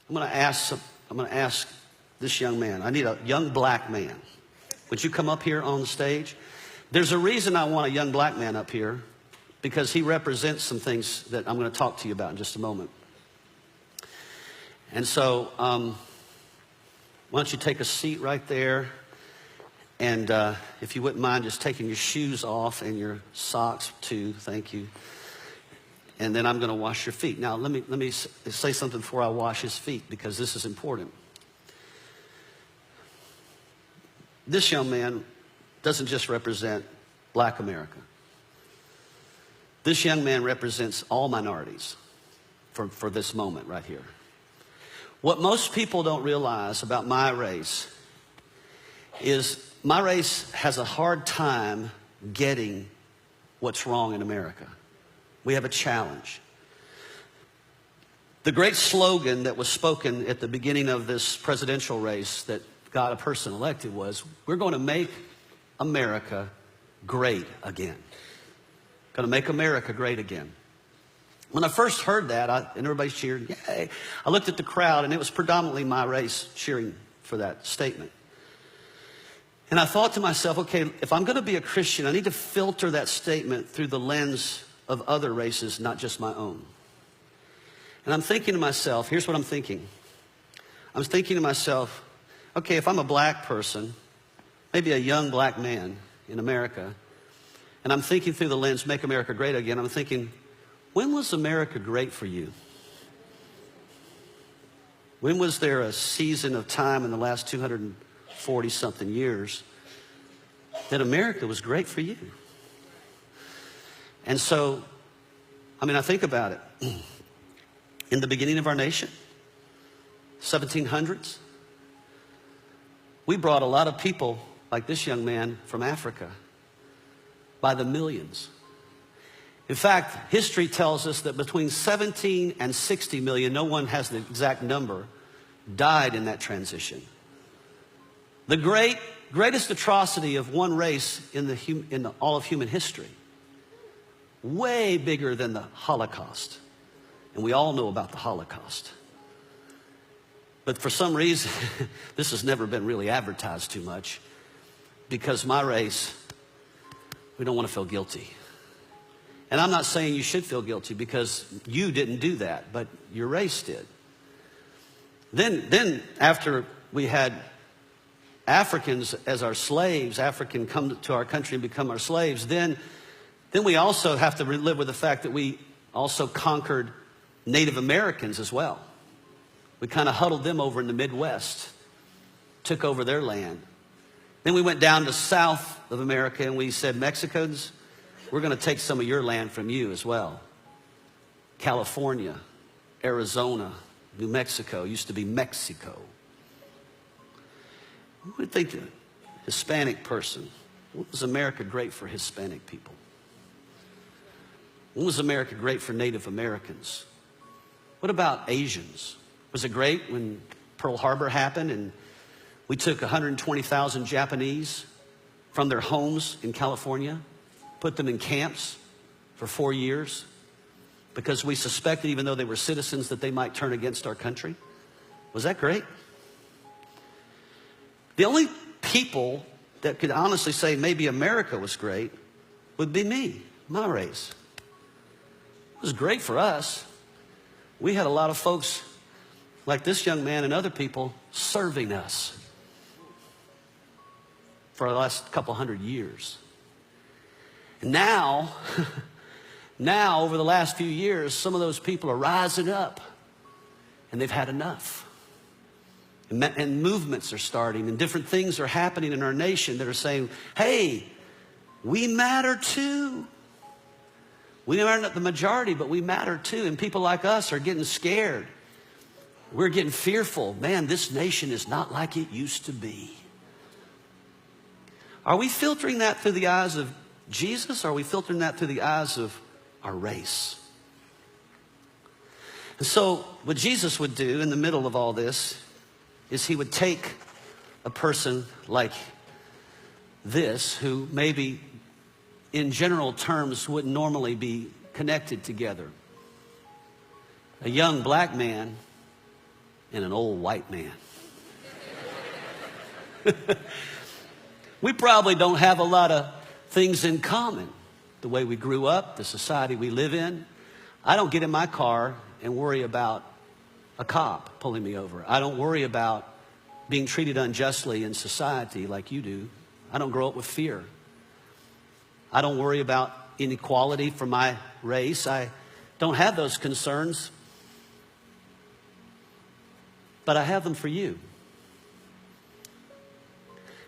I'm going to ask this young man. I need a young black man. Would you come up here on the stage? There's a reason I want a young black man up here, because he represents some things that I'm going to talk to you about in just a moment. And so, why don't you take a seat right there? And if you wouldn't mind just taking your shoes off and your socks too, thank you. And then I'm going to wash your feet. Now, let me say something before I wash his feet, because this is important. This young man doesn't just represent black America. This young man represents all minorities for this moment right here. What most people don't realize about my race is my race has a hard time getting what's wrong in America. We have a challenge. The great slogan that was spoken at the beginning of this presidential race that got a person elected was, we're going to make America great again. Going to make America great again. When I first heard that, and everybody cheered, yay, I looked at the crowd, and it was predominantly my race cheering for that statement. And I thought to myself, okay, if I'm going to be a Christian, I need to filter that statement through the lens of other races, not just my own. And I'm thinking to myself, here's what I'm thinking. I'm thinking to myself, okay, if I'm a black person, maybe a young black man in America, and I'm thinking through the lens, make America great again, I'm thinking, when was America great for you? When was there a season of time in the last 240-something years that America was great for you? And so, I think about it. In the beginning of our nation, 1700s, we brought a lot of people like this young man from Africa by the millions. In fact, history tells us that between 17 and 60 million, no one has the exact number, died in that transition. The greatest atrocity of one race in all of human history. Way bigger than the Holocaust. And we all know about the Holocaust. But for some reason, this has never been really advertised too much, because my race, we don't want to feel guilty. And I'm not saying you should feel guilty, because you didn't do that, but your race did. Then after we had Africans as our slaves, African come to our country and become our slaves, then we also have to live with the fact that we also conquered Native Americans as well. We kind of huddled them over in the Midwest, took over their land. Then we went down to south of America and we said, Mexicans, we're going to take some of your land from you as well. California, Arizona, New Mexico, used to be Mexico. Who would think a Hispanic person? When was America great for Hispanic people? When was America great for Native Americans? What about Asians? Was it great when Pearl Harbor happened and we took 120,000 Japanese from their homes in California, put them in camps for 4 years because we suspected, even though they were citizens, that they might turn against our country? Was that great? The only people that could honestly say maybe America was great would be me, my race. It was great for us. We had a lot of folks like this young man and other people serving us for the last couple hundred years. And now, over the last few years, some of those people are rising up and they've had enough. And movements are starting and different things are happening in our nation that are saying, hey, we matter too. We are not the majority, but we matter too. And people like us are getting scared. We're getting fearful. Man, this nation is not like it used to be. Are we filtering that through the eyes of Jesus, or are we filtering that through the eyes of our race? And so what Jesus would do in the middle of all this is he would take a person like this, who maybe in general terms wouldn't normally be connected together. A young black man and an old white man. We probably don't have a lot of things in common. The way we grew up, the society we live in. I don't get in my car and worry about a cop pulling me over. I don't worry about being treated unjustly in society like you do. I don't grow up with fear. I don't worry about inequality for my race. I don't have those concerns. But I have them for you.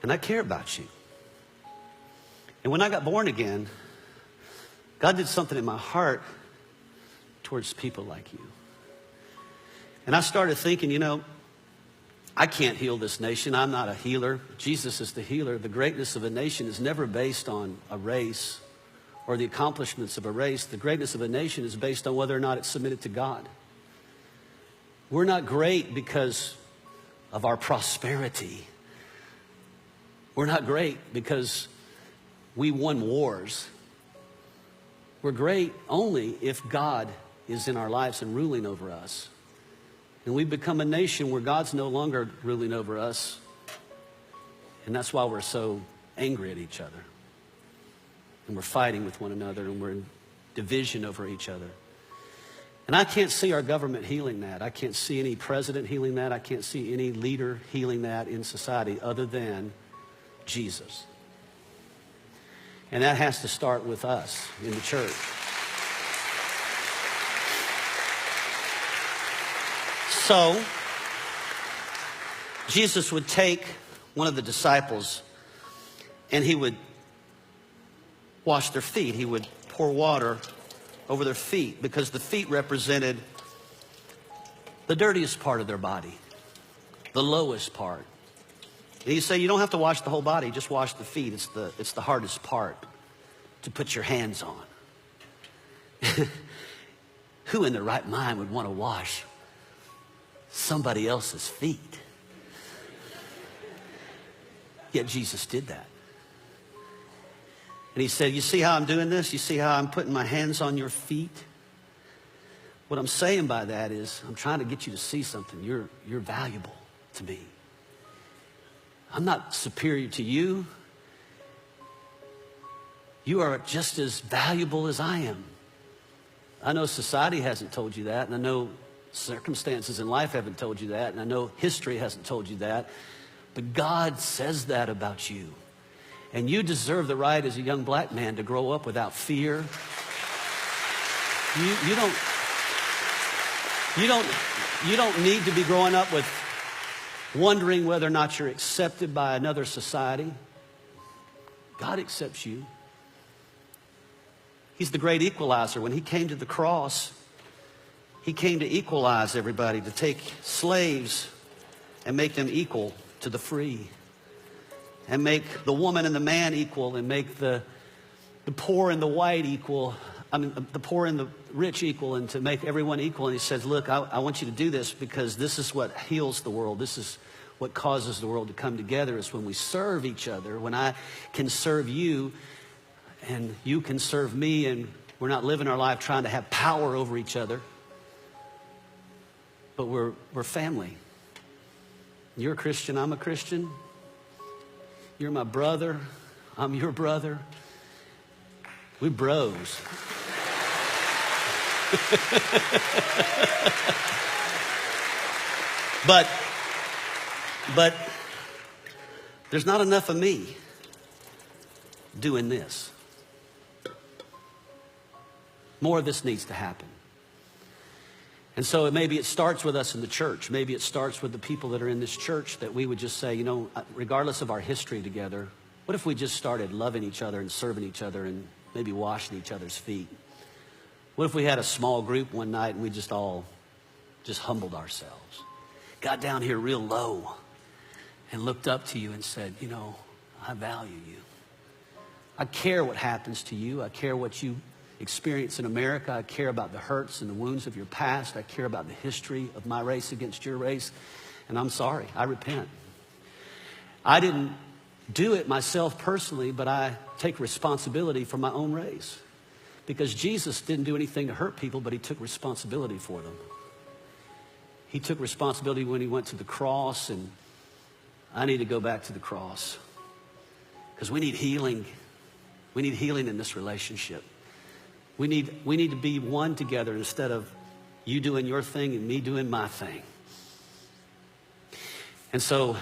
And I care about you. And when I got born again, God did something in my heart towards people like you. And I started thinking, you know, I can't heal this nation. I'm not a healer. Jesus is the healer. The greatness of a nation is never based on a race or the accomplishments of a race. The greatness of a nation is based on whether or not it's submitted to God. We're not great because of our prosperity. We're not great because we won wars. We're great only if God is in our lives and ruling over us. And we've become a nation where God's no longer ruling over us. And that's why we're so angry at each other. And we're fighting with one another, and we're in division over each other. And I can't see our government healing that. I can't see any president healing that. I can't see any leader healing that in society other than Jesus. And that has to start with us in the church. So, Jesus would take one of the disciples and he would wash their feet. He would pour water over their feet because the feet represented the dirtiest part of their body, the lowest part. And you say, you don't have to wash the whole body, just wash the feet. It's the hardest part to put your hands on. Who in their right mind would want to wash somebody else's feet? Yet Jesus did that. And he said, you see how I'm doing this? You see how I'm putting my hands on your feet? What I'm saying by that is I'm trying to get you to see something. You're valuable to me. I'm not superior to you. You are just as valuable as I am. I know society hasn't told you that, and I know circumstances in life haven't told you that, and I know history hasn't told you that, but God says that about you. And you deserve the right as a young black man to grow up without fear. You don't need to be growing up with wondering whether or not you're accepted by another society. God accepts you. He's the great equalizer. When he came to the cross, he came to equalize everybody, to take slaves and make them equal to the free, and make the woman and the man equal, and make the poor and the white equal, the poor and the rich equal, and to make everyone equal. And he says, look, I want you to do this because this is what heals the world. This is what causes the world to come together, is when we serve each other, when I can serve you and you can serve me, and we're not living our life trying to have power over each other, but we're family. You're a Christian, I'm a Christian. You're my brother, I'm your brother. We bros. But there's not enough of me doing this. More of this needs to happen. And so maybe it starts with us in the church. Maybe it starts with the people that are in this church, that we would just say, you know, regardless of our history together, what if we just started loving each other and serving each other and maybe washing each other's feet? What if we had a small group one night and we just all just humbled ourselves, got down here real low and looked up to you and said, you know, I value you. I care what happens to you. I care what you experience in America. I care about the hurts and the wounds of your past. I care about the history of my race against your race. And I'm sorry. I repent. I didn't do it myself personally, but I take responsibility for my own race. Because Jesus didn't do anything to hurt people, but he took responsibility for them. He took responsibility when he went to the cross, and I need to go back to the cross because we need healing. We need healing in this relationship. We need to be one together instead of you doing your thing and me doing my thing. And so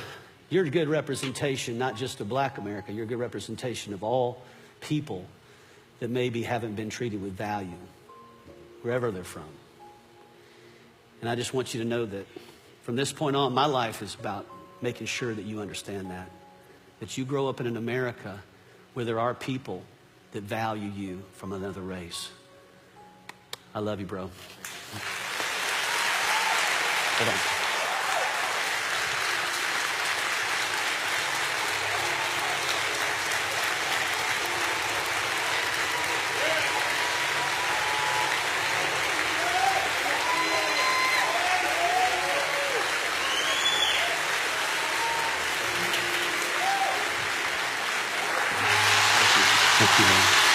you're a good representation, not just of Black America. You're a good representation of all people that maybe haven't been treated with value, wherever they're from. And I just want you to know that from this point on, my life is about making sure that you understand that you grow up in an America where there are people that value you from another race. I love you, bro. Hold on. Thank you, man.